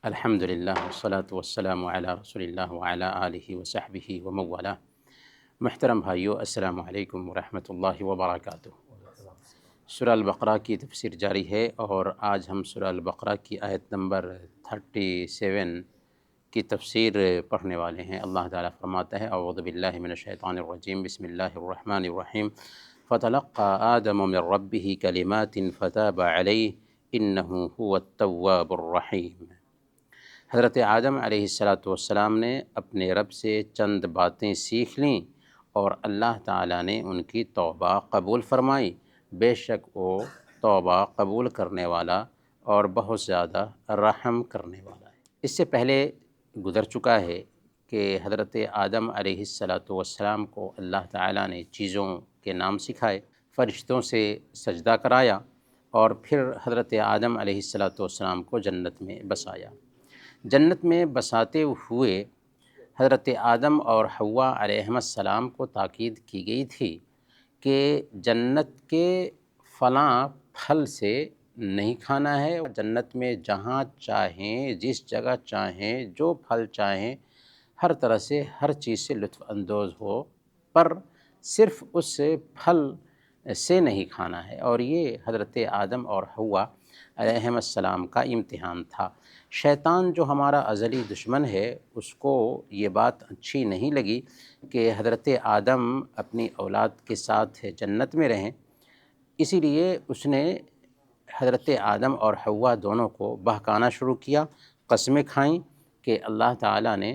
الحمدللہ والصلاة والسلام علی رسول اللہ وعلی آلہ وصحبہ ومن والاه۔ محترم بھائیو، السلام علیکم ورحمۃ اللہ وبرکاتہ۔ سورہ البقرہ کی تفسیر جاری ہے اور آج ہم سورہ البقرہ کی آیت نمبر 37 کی تفسیر پڑھنے والے ہیں۔ اللہ تعالیٰ فرماتا ہے اعوذ باللہ من الشیطان الرجیم، بسم اللہ الرحمن الرحیم۔ فتلقى آدم من ربه كلمات فتاب عليه إنه هو التواب الرحیم۔ حضرت آدم علیہ السلام نے اپنے رب سے چند باتیں سیکھ لیں اور اللہ تعالیٰ نے ان کی توبہ قبول فرمائی۔ بے شک وہ توبہ قبول کرنے والا اور بہت زیادہ رحم کرنے والا ہے۔ اس سے پہلے گزر چکا ہے کہ حضرت آدم علیہ السلام کو اللہ تعالیٰ نے چیزوں کے نام سکھائے، فرشتوں سے سجدہ کرایا اور پھر حضرت آدم علیہ السلام کو جنت میں بسایا۔ جنت میں بساتے ہوئے حضرت آدم اور حوا علیہ السلام کو تاکید کی گئی تھی کہ جنت کے فلاں پھل سے نہیں کھانا ہے، جنت میں جہاں چاہیں، جس جگہ چاہیں، جو پھل چاہیں، ہر طرح سے ہر چیز سے لطف اندوز ہو، پر صرف اس پھل سے نہیں کھانا ہے۔ اور یہ حضرت آدم اور حوا علیہ السلام کا امتحان تھا۔ شیطان جو ہمارا ازلی دشمن ہے، اس کو یہ بات اچھی نہیں لگی کہ حضرت آدم اپنی اولاد کے ساتھ جنت میں رہیں، اسی لیے اس نے حضرت آدم اور حوا دونوں کو بہکانا شروع کیا، قسمیں کھائیں کہ اللہ تعالیٰ نے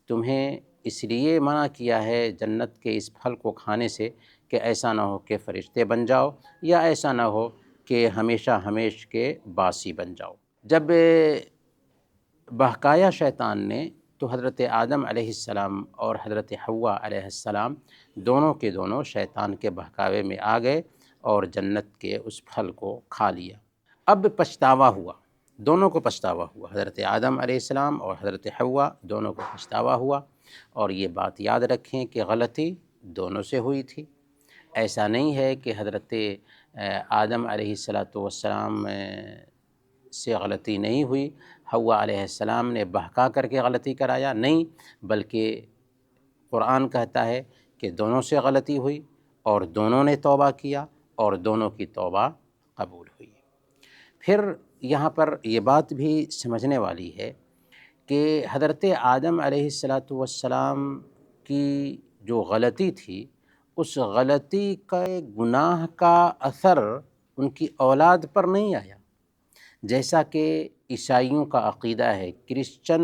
تمہیں اس لیے منع کیا ہے جنت کے اس پھل کو کھانے سے کہ ایسا نہ ہو کہ فرشتے بن جاؤ، یا ایسا نہ ہو کہ ہمیشہ ہمیش کے باسی بن جاؤ۔ جب بہکایا شیطان نے تو حضرت آدم علیہ السلام اور حضرت حوا علیہ السلام دونوں کے دونوں شیطان کے بہکاوے میں آ گئے اور جنت کے اس پھل کو کھا لیا۔ اب پچھتاوا ہوا، دونوں کو پچھتاوا ہوا، حضرت آدم علیہ السلام اور حضرت حوا دونوں کو پچھتاوا ہوا۔ اور یہ بات یاد رکھیں کہ غلطی دونوں سے ہوئی تھی، ایسا نہیں ہے کہ حضرت آدم علیہ السلام سے غلطی نہیں ہوئی، حوا علیہ السلام نے بہکا کر کے غلطی کرایا، نہیں، بلکہ قرآن کہتا ہے کہ دونوں سے غلطی ہوئی اور دونوں نے توبہ کیا اور دونوں کی توبہ قبول ہوئی۔ پھر یہاں پر یہ بات بھی سمجھنے والی ہے کہ حضرت آدم علیہ السلام کی جو غلطی تھی، اس غلطی کا گناہ کا اثر ان کی اولاد پر نہیں آیا، جیسا کہ عیسائیوں کا عقیدہ ہے۔ کرسچن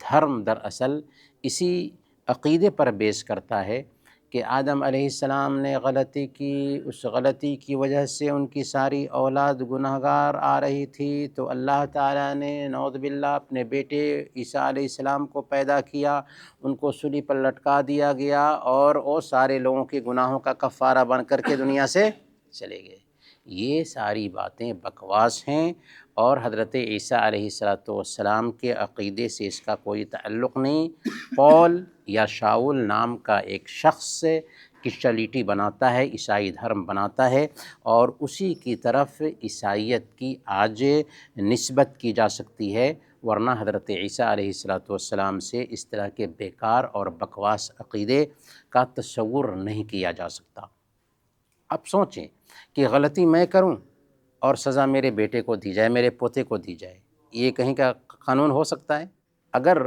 دھرم دراصل اسی عقیدے پر بیس کرتا ہے کہ آدم علیہ السلام نے غلطی کی، اس غلطی کی وجہ سے ان کی ساری اولاد گنہگار آ رہی تھی، تو اللہ تعالیٰ نے نعوذ باللہ اپنے بیٹے عیسیٰ علیہ السلام کو پیدا کیا، ان کو سولی پر لٹکا دیا گیا اور وہ سارے لوگوں کے گناہوں کا کفارہ بن کر کے دنیا سے چلے گئے۔ یہ ساری باتیں بکواس ہیں اور حضرت عیسیٰ علیہ السلام کے عقیدے سے اس کا کوئی تعلق نہیں۔ پول یا شاول نام کا ایک شخص کرسچنٹی بناتا ہے، عیسائی دھرم بناتا ہے، اور اسی کی طرف عیسائیت کی آج نسبت کی جا سکتی ہے، ورنہ حضرت عیسیٰ علیہ السلام سے اس طرح کے بیکار اور بکواس عقیدے کا تصور نہیں کیا جا سکتا۔ اب سوچیں کہ غلطی میں کروں اور سزا میرے بیٹے کو دی جائے، میرے پوتے کو دی جائے، یہ کہیں کا قانون ہو سکتا ہے؟ اگر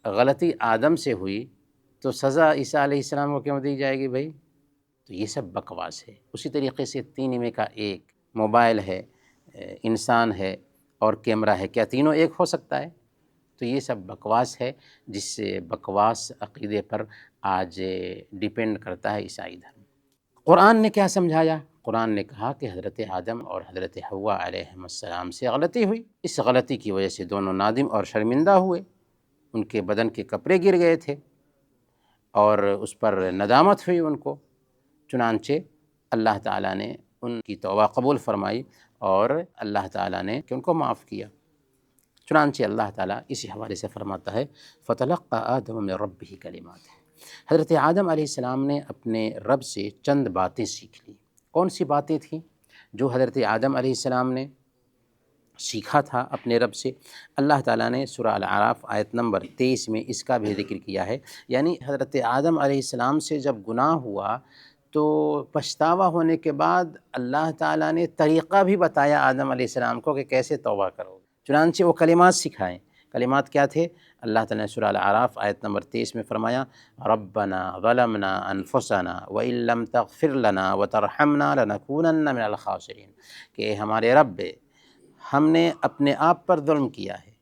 غلطی آدم سے ہوئی تو سزا عیسیٰ علیہ السلام کو کیوں دی جائے گی بھائی؟ تو یہ سب بکواس ہے۔ اسی طریقے سے تین میں کا ایک، موبائل ہے، انسان ہے اور کیمرہ ہے، کیا تینوں ایک ہو سکتا ہے؟ تو یہ سب بکواس ہے، جس سے بکواس عقیدے پر آج ڈیپینڈ کرتا ہے عیسائی دھرم۔ قرآن نے کیا سمجھایا؟ قرآن نے کہا کہ حضرت آدم اور حضرت حوا علیہ السلام سے غلطی ہوئی، اس غلطی کی وجہ سے دونوں نادم اور شرمندہ ہوئے، ان کے بدن کے کپڑے گر گئے تھے اور اس پر ندامت ہوئی ان کو، چنانچہ اللہ تعالیٰ نے ان کی توبہ قبول فرمائی اور اللہ تعالیٰ نے ان کو معاف کیا۔ چنانچہ اللہ تعالیٰ اسی حوالے سے فرماتا ہے فَتَلَقَّى آدَمُ مِن رَبِّهِ كَلِمَاتٍ۔ حضرت آدم علیہ السلام نے اپنے رب سے چند باتیں سیکھ لیں۔ کون سی باتیں تھیں جو حضرت آدم علیہ السلام نے سیکھا تھا اپنے رب سے۔ اللہ تعالیٰ نے سورہ الاعراف آیت نمبر 23 میں اس کا بھی ذکر کیا ہے، یعنی حضرت آدم علیہ السلام سے جب گناہ ہوا تو پچھتاوا ہونے کے بعد اللہ تعالیٰ نے طریقہ بھی بتایا آدم علیہ السلام کو کہ کیسے توبہ کرو، چنانچہ وہ کلمات سکھائیں۔ کلمات کیا تھے؟ اللہ تعالیٰ نے سورہ الاعراف آیت نمبر 23 میں فرمایا ربنا ظلمنا انفسنا وان لم تغفر لنا وترحمنا لنکونن من الخاسرین، کہ ہمارے رب ہم نے اپنے آپ پر ظلم کیا ہے،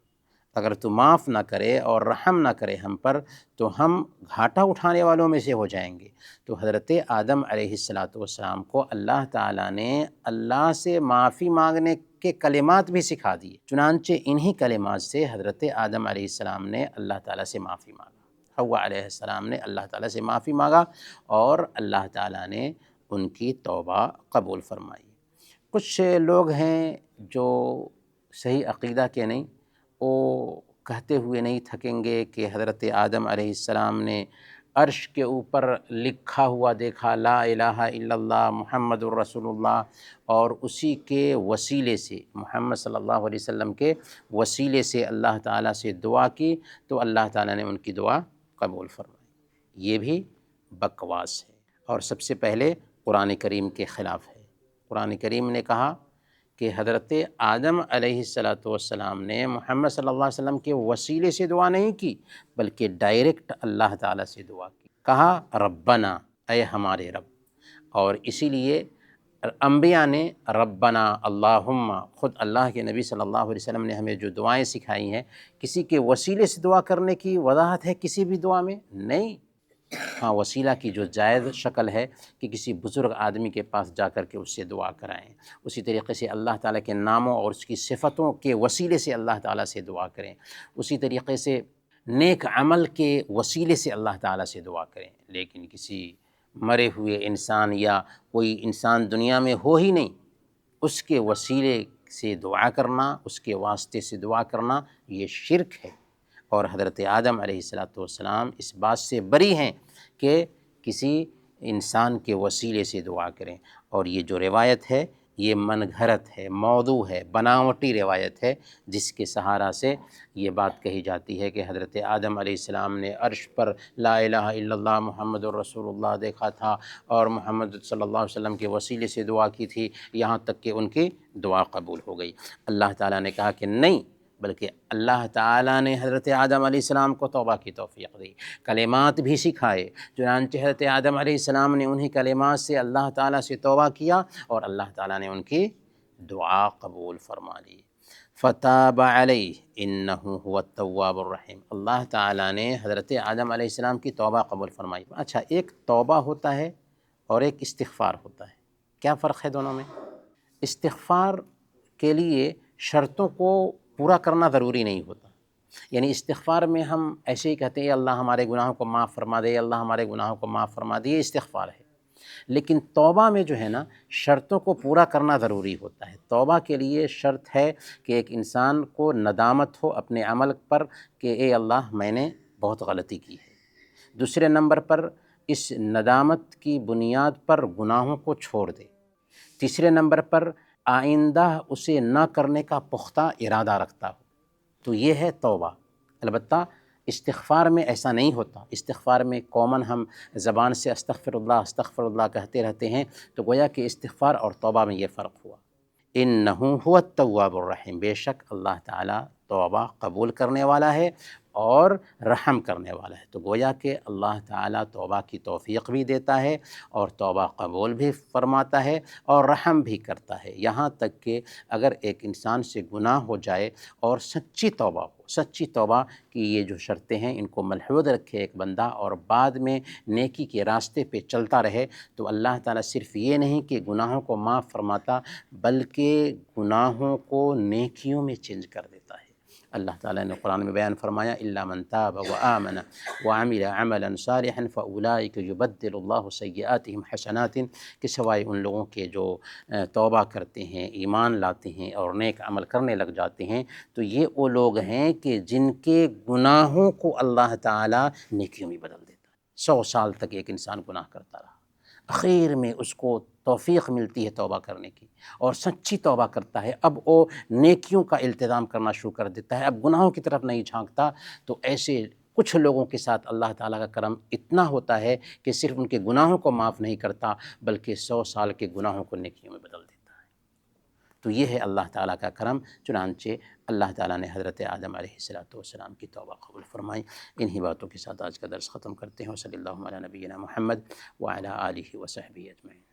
اگر تو معاف نہ کرے اور رحم نہ کرے ہم پر تو ہم گھاٹا اٹھانے والوں میں سے ہو جائیں گے۔ تو حضرت آدم علیہ السلام کو اللہ تعالیٰ نے اللہ سے معافی مانگنے کے کلمات بھی سکھا دیے، چنانچہ انہی کلمات سے حضرت آدم علیہ السلام نے اللہ تعالیٰ سے معافی مانگا، حوا علیہ السلام نے اللہ تعالیٰ سے معافی مانگا اور اللہ تعالیٰ نے ان کی توبہ قبول فرمائی۔ کچھ لوگ ہیں جو صحیح عقیدہ کے نہیں، وہ کہتے ہوئے نہیں تھکیں گے کہ حضرت آدم علیہ السلام نے عرش کے اوپر لکھا ہوا دیکھا لا الہ الا اللہ محمد الرسول اللہ، اور اسی کے وسیلے سے محمد صلی اللہ علیہ وسلم کے وسیلے سے اللہ تعالیٰ سے دعا کی تو اللہ تعالیٰ نے ان کی دعا قبول فرمائی۔ یہ بھی بکواس ہے اور سب سے پہلے قرآن کریم کے خلاف ہے۔ قرآن کریم نے کہا کہ حضرت آدم علیہ السلام نے محمد صلی اللہ علیہ وسلم کے وسیلے سے دعا نہیں کی بلکہ ڈائریکٹ اللہ تعالیٰ سے دعا کی، کہا ربنا، اے ہمارے رب۔ اور اسی لیے انبیاء نے ربنا اللہم، خود اللہ کے نبی صلی اللہ علیہ وسلم نے ہمیں جو دعائیں سکھائی ہیں، کسی کے وسیلے سے دعا کرنے کی وضاحت ہے کسی بھی دعا میں نہیں۔ ہاں، وسیلہ کی جو جائز شکل ہے کہ کسی بزرگ آدمی کے پاس جا کر کے اس سے دعا کرائیں، اسی طریقے سے اللہ تعالیٰ کے ناموں اور اس کی صفتوں کے وسیلے سے اللہ تعالیٰ سے دعا کریں، اسی طریقے سے نیک عمل کے وسیلے سے اللہ تعالیٰ سے دعا کریں، لیکن کسی مرے ہوئے انسان یا کوئی انسان دنیا میں ہو ہی نہیں اس کے وسیلے سے دعا کرنا، اس کے واسطے سے دعا کرنا، یہ شرک ہے۔ اور حضرت آدم علیہ السلام اس بات سے بری ہیں کہ کسی انسان کے وسیلے سے دعا کریں، اور یہ جو روایت ہے یہ من گھڑت ہے، موضوع ہے، بناوٹی روایت ہے، جس کے سہارا سے یہ بات کہی جاتی ہے کہ حضرت آدم علیہ السلام نے عرش پر لا الہ الا اللہ محمد الرسول اللہ دیکھا تھا اور محمد صلی اللہ علیہ وسلم کے وسیلے سے دعا کی تھی، یہاں تک کہ ان کی دعا قبول ہو گئی۔ اللہ تعالیٰ نے کہا کہ نہیں، بلکہ اللہ تعالیٰ نے حضرت آدم علیہ السلام کو توبہ کی توفیق دی، کلمات بھی سکھائے، چنانچہ حضرت آدم علیہ السلام نے انہی کلمات سے اللہ تعالیٰ سے توبہ کیا اور اللہ تعالیٰ نے ان کی دعا قبول فرما لی۔ فتاب علیہ انہ هو التواب الرحیم، اللہ تعالیٰ نے حضرت آدم علیہ السلام کی توبہ قبول فرمائی۔ اچھا، ایک توبہ ہوتا ہے اور ایک استغفار ہوتا ہے، کیا فرق ہے دونوں میں؟ استغفار کے لیے شرطوں کو پورا کرنا ضروری نہیں ہوتا، یعنی استغفار میں ہم ایسے ہی کہتے ہیں اللہ ہمارے گناہوں کو معاف فرما دے، اللہ ہمارے گناہوں کو معاف فرما دے، یہ استغفار ہے۔ لیکن توبہ میں جو ہے نا، شرطوں کو پورا کرنا ضروری ہوتا ہے۔ توبہ کے لیے شرط ہے کہ ایک انسان کو ندامت ہو اپنے عمل پر کہ اے اللہ میں نے بہت غلطی کی ہے، دوسرے نمبر پر اس ندامت کی بنیاد پر گناہوں کو چھوڑ دے، تیسرے نمبر پر آئندہ اسے نہ کرنے کا پختہ ارادہ رکھتا ہو، تو یہ ہے توبہ۔ البتہ استغفار میں ایسا نہیں ہوتا، استغفار میں کامن ہم زبان سے استغفر اللہ کہتے رہتے ہیں، تو گویا کہ استغفار اور توبہ میں یہ فرق ہوا۔ انہ هو التواب الرحیم، بے شک اللہ تعالیٰ توبہ قبول کرنے والا ہے اور رحم کرنے والا ہے۔ تو گویا کہ اللہ تعالیٰ توبہ کی توفیق بھی دیتا ہے اور توبہ قبول بھی فرماتا ہے اور رحم بھی کرتا ہے، یہاں تک کہ اگر ایک انسان سے گناہ ہو جائے اور سچی توبہ ہو، سچی توبہ کی یہ جو شرطیں ہیں ان کو ملحوظ رکھے ایک بندہ اور بعد میں نیکی کے راستے پہ چلتا رہے، تو اللہ تعالیٰ صرف یہ نہیں کہ گناہوں کو معاف فرماتا بلکہ گناہوں کو نیکیوں میں چینج کر دیتا ہے۔ اللہ تعالیٰ نے قرآن میں بیان فرمایا الا من تاب وآمن وعمل عملا صالحا فاولئک یبدل اللہ سیئاتہم حسنات، کہ سوائے ان لوگوں کے جو توبہ کرتے ہیں، ایمان لاتے ہیں اور نیک عمل کرنے لگ جاتے ہیں، تو یہ وہ لوگ ہیں کہ جن کے گناہوں کو اللہ تعالیٰ نیکیوں میں بدل دیتا ہے۔ 100 سال تک ایک انسان گناہ کرتا رہا، اخیر میں اس کو توفیق ملتی ہے توبہ کرنے کی اور سچی توبہ کرتا ہے، اب وہ نیکیوں کا التزام کرنا شروع کر دیتا ہے، اب گناہوں کی طرف نہیں جھانکتا، تو ایسے کچھ لوگوں کے ساتھ اللہ تعالیٰ کا کرم اتنا ہوتا ہے کہ صرف ان کے گناہوں کو معاف نہیں کرتا بلکہ 100 سال کے گناہوں کو نیکیوں میں بدل دیتا ہے۔ تو یہ ہے اللہ تعالیٰ کا کرم۔ چنانچہ اللہ تعالیٰ نے حضرت آدم علیہ السلام کی توبہ قبول فرمائی۔ انہی باتوں کے ساتھ آج کا درس ختم کرتے ہیں۔ صلی اللہ علیہ نبینا محمد وعلی آلہ وصحبہ اجمعین۔